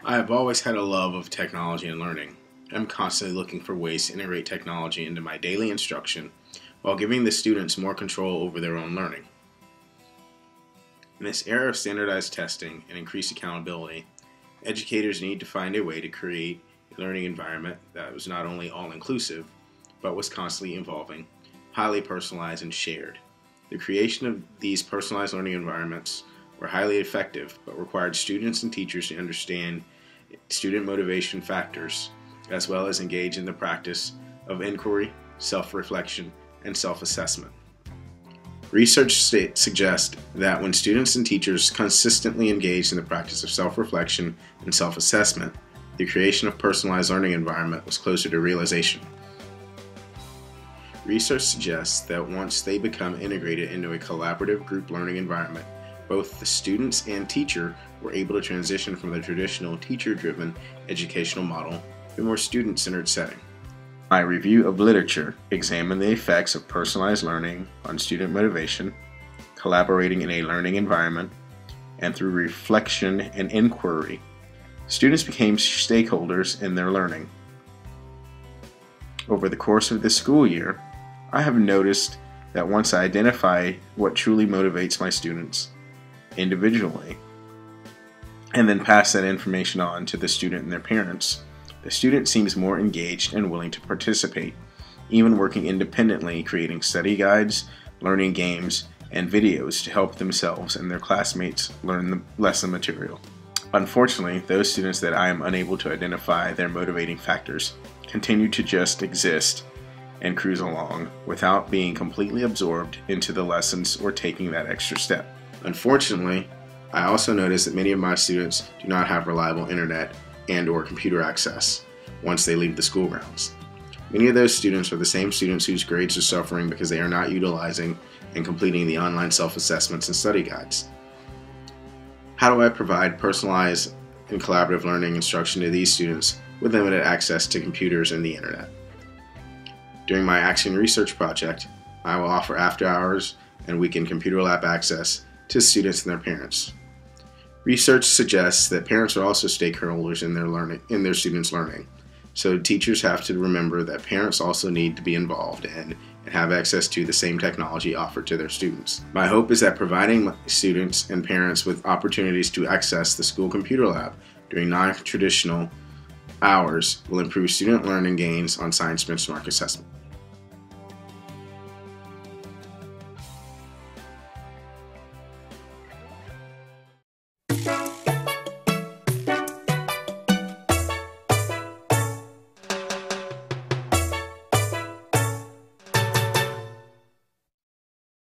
I have always had a love of technology and learning. I'm constantly looking for ways to integrate technology into my daily instruction while giving the students more control over their own learning. In this era of standardized testing and increased accountability, educators need to find a way to create a learning environment that was not only all-inclusive, but was constantly evolving, highly personalized, and shared. The creation of these personalized learning environments were highly effective, but required students and teachers to understand student motivation factors, as well as engage in the practice of inquiry, self-reflection, and self-assessment. Research suggests that when students and teachers consistently engaged in the practice of self-reflection and self-assessment, the creation of personalized learning environment was closer to realization. Research suggests that once they become integrated into a collaborative group learning environment, both the students and teacher were able to transition from the traditional teacher-driven educational model to a more student-centered setting. My review of literature examined the effects of personalized learning on student motivation, collaborating in a learning environment, and through reflection and inquiry, students became stakeholders in their learning. Over the course of this school year, I have noticed that once I identify what truly motivates my students individually, and then pass that information on to the student and their parents, the student seems more engaged and willing to participate, even working independently, creating study guides, learning games, and videos to help themselves and their classmates learn the lesson material. Unfortunately, those students that I am unable to identify their motivating factors continue to just exist and cruise along without being completely absorbed into the lessons or taking that extra step. Unfortunately, I also notice that many of my students do not have reliable internet and/or computer access once they leave the school grounds. Many of those students are the same students whose grades are suffering because they are not utilizing and completing the online self-assessments and study guides. How do I provide personalized and collaborative learning instruction to these students with limited access to computers and the internet? During my Action Research project, I will offer after-hours and weekend computer lab access to students and their parents. Research suggests that parents are also stakeholders in their students' learning, so teachers have to remember that parents also need to be involved and have access to the same technology offered to their students. My hope is that providing students and parents with opportunities to access the school computer lab during non-traditional hours will improve student learning gains on science benchmark assessment.